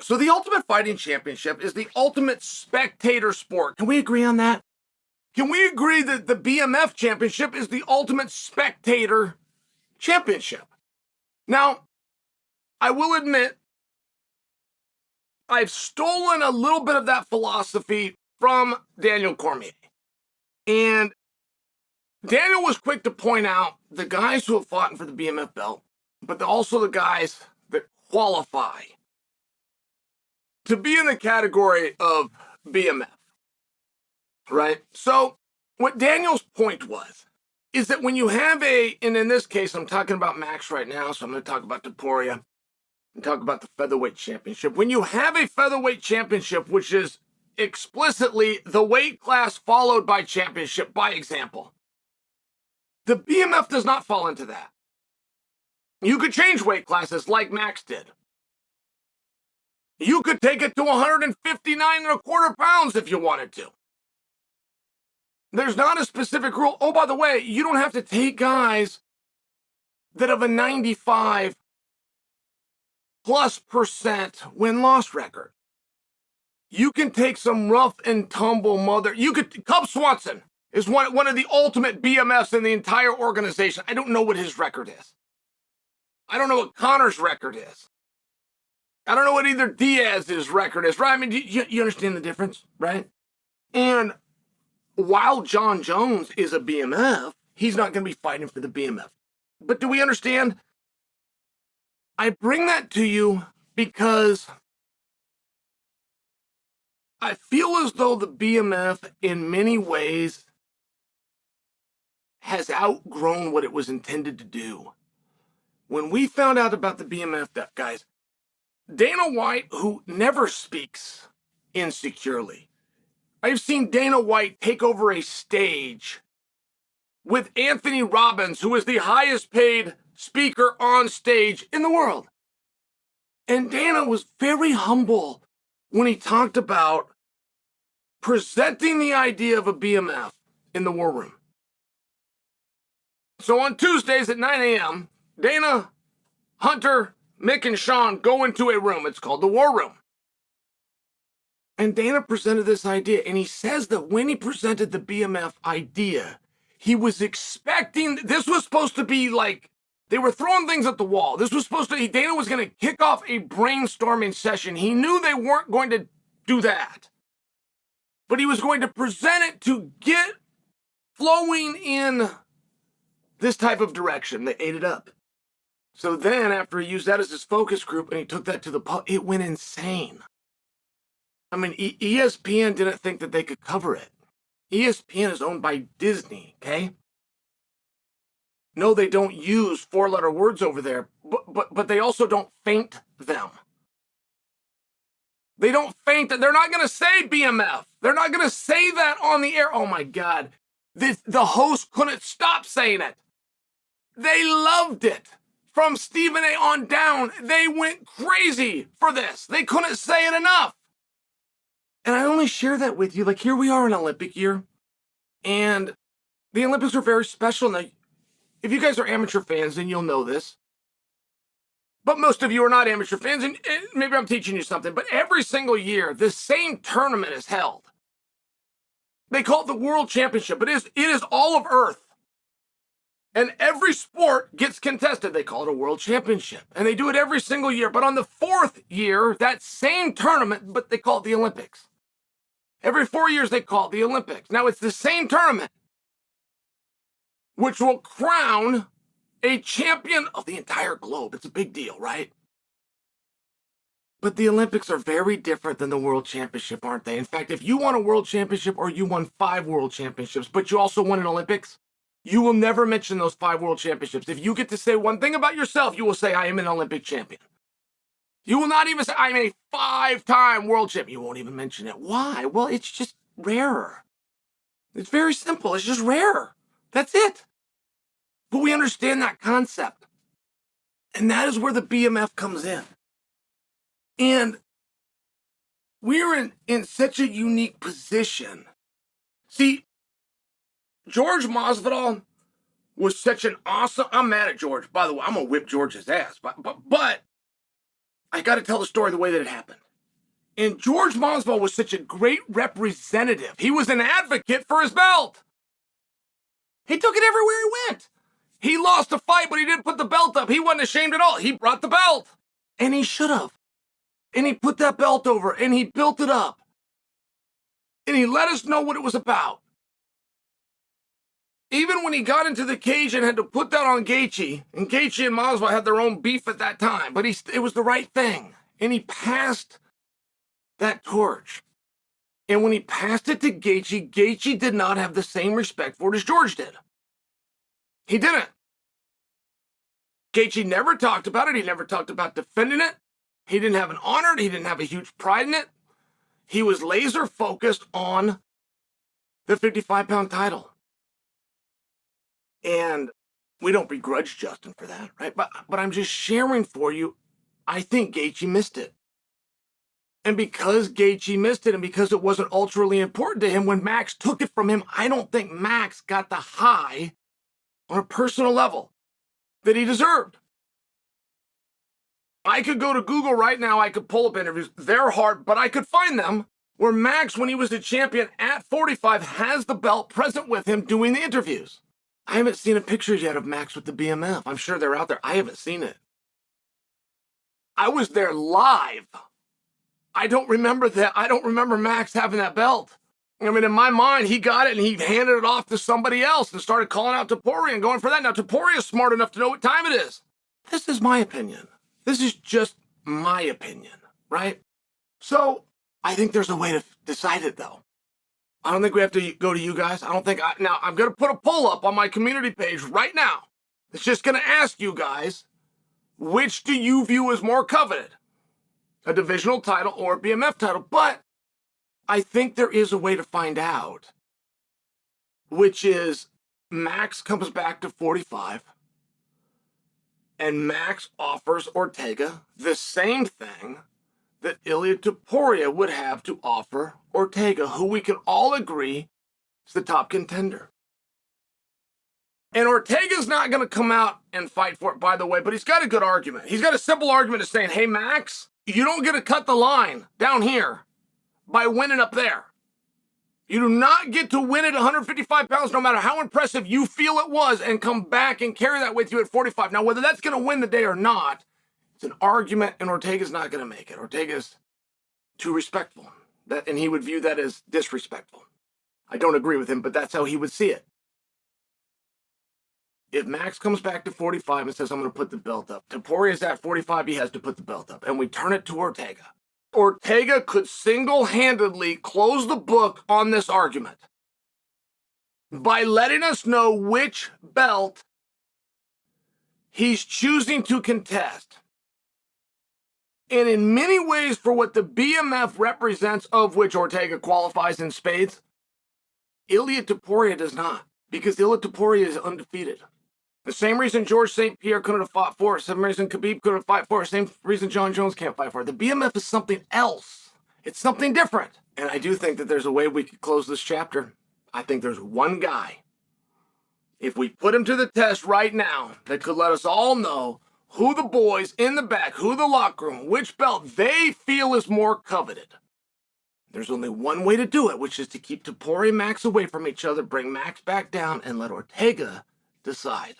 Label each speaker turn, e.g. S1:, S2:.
S1: So the Ultimate Fighting Championship is the ultimate spectator sport. Can we agree on that? Can we agree that the BMF Championship is the ultimate spectator championship? Now, I will admit, I've stolen a little bit of that philosophy from Daniel Cormier. And Daniel was quick to point out the guys who have fought for the BMF belt, but also the guys that qualify to be in the category of BMF, right? So what Daniel's point was, is that when you have and in this case, I'm talking about Max right now, so I'm going to talk about Topuria and talk about the featherweight championship. When you have a featherweight championship, which is explicitly the weight class followed by championship, by example, the BMF does not fall into that. You could change weight classes like Max did. You could take it to 159.25 pounds if you wanted to. There's not a specific rule. Oh, by the way, you don't have to take guys that have a 95+ % win-loss record. You can take some rough and tumble Cub Swanson is one of the ultimate BMFs in the entire organization. I don't know what his record is. I don't know what Conor's record is. I don't know what either Diaz's record is, right? I mean, you understand the difference, right? And while Jon Jones is a BMF, he's not going to be fighting for the BMF. But do we understand? I bring that to you because I feel as though the BMF in many ways has outgrown what it was intended to do. When we found out about the BMF, guys, Dana White, who never speaks insecurely, I've seen Dana White take over a stage with Anthony Robbins, who is the highest paid speaker on stage in the world. And Dana was very humble when he talked about presenting the idea of a BMF in the war room. So on Tuesdays at 9 a.m., Dana, Hunter, Mick, and Sean go into a room. It's called the War Room. And Dana presented this idea, and he says that when he presented the BMF idea, he was expecting, this was supposed to be like, they were throwing things at the wall. Dana was going to kick off a brainstorming session. He knew they weren't going to do that. But he was going to present it to get flowing in this type of direction. They ate it up. So then, after he used that as his focus group and he took that to the public, it went insane. I mean, ESPN didn't think that they could cover it. ESPN is owned by Disney, okay? No, they don't use four-letter words over there, but they also don't faint them. They don't faint them. They're not going to say BMF. They're not going to say that on the air. Oh, my God. The host couldn't stop saying it. They loved it. From Stephen A. on down, they went crazy for this. They couldn't say it enough. And I only share that with you. Like, here we are in Olympic year. And the Olympics are very special. Now, if you guys are amateur fans, then you'll know this. But most of you are not amateur fans, and maybe I'm teaching you something. But every single year, the same tournament is held. They call it the World Championship. It is all of Earth. And every sport gets contested. They call it a World Championship. And they do it every single year. But on the 4th year, that same tournament, but they call it the Olympics. Every 4 years, they call it the Olympics. Now, it's the same tournament, which will crown a champion of the entire globe. It's a big deal, right? But the Olympics are very different than the World Championship, aren't they? In fact, if you won a World Championship or you won 5 World Championships, but you also won an Olympics, you will never mention those 5 World Championships. If you get to say one thing about yourself, you will say, I am an Olympic champion. You will not even say, I'm a 5-time world champion. You won't even mention it. Why? Well, it's just rarer. It's very simple. It's just rarer. That's it. But we understand that concept. And that is where the BMF comes in. And we're in such a unique position. See, George Masvidal was such an awesome... I'm mad at George. By the way, I'm going to whip George's ass. But I got to tell the story the way that it happened. And George Masvidal was such a great representative. He was an advocate for his belt. He took it everywhere he went. He lost a fight, but he didn't put the belt up. He wasn't ashamed at all. He brought the belt. And he should have. And he put that belt over, and he built it up. And he let us know what it was about. Even when he got into the cage and had to put that on Gaethje, and Gaethje and Masvidal had their own beef at that time, but it was the right thing. And he passed that torch. And when he passed it to Gaethje, Gaethje did not have the same respect for it as George did. He didn't. Gaethje never talked about it. He never talked about defending it. He didn't have an honor. He didn't have a huge pride in it. He was laser focused on the 55-pound title. And we don't begrudge Justin for that, right? But I'm just sharing for you, I think Gaethje missed it. And because Gaethje missed it and because it wasn't ultimately important to him, when Max took it from him, I don't think Max got the high on a personal level that he deserved. I could go to Google right now. I could pull up interviews. They're hard, but I could find them where Max, when he was a champion at 45, has the belt present with him doing the interviews. I haven't seen a picture yet of Max with the BMF. I'm sure they're out there. I haven't seen it. I was there live. I don't remember that. I don't remember Max having that belt. I mean, in my mind, he got it and he handed it off to somebody else and started calling out Topuria and going for that. Now, Topuria is smart enough to know what time it is. This is my opinion. This is just my opinion, right? So I think there's a way to decide it, though. I don't think we have to go to you guys. Now, I'm going to put a poll up on my community page right now. It's just going to ask you guys, which do you view as more coveted? A divisional title or a BMF title? But I think there is a way to find out, which is Max comes back to 45, and Max offers Ortega the same thing that Ilia Topuria would have to offer Ortega, who we can all agree is the top contender. And Ortega's not going to come out and fight for it, by the way, but he's got a good argument. He's got a simple argument of saying, hey, Max, you don't get to cut the line down here by winning up there. You do not get to win at 155 pounds, no matter how impressive you feel it was, and come back and carry that with you at 45. Now, whether that's going to win the day or not, it's an argument, and Ortega's not going to make it. Ortega's too respectful, and he would view that as disrespectful. I don't agree with him, but that's how he would see it. If Max comes back to 45 and says, I'm going to put the belt up, Topuria's at 45, he has to put the belt up, and we turn it to Ortega. Ortega could single-handedly close the book on this argument by letting us know which belt he's choosing to contest. And in many ways, for what the BMF represents, of which Ortega qualifies in spades, Ilia Topuria does not, because Ilia Topuria is undefeated. The same reason George St. Pierre couldn't have fought for it, same reason Khabib couldn't have fought for it, same reason Jon Jones can't fight for it. The BMF is something else. It's something different. And I do think that there's a way we could close this chapter. I think there's one guy, if we put him to the test right now, that could let us all know who the boys in the back, who the locker room, which belt they feel is more coveted. There's only one way to do it, which is to keep Topuria and Max away from each other, bring Max back down, and let Ortega decide.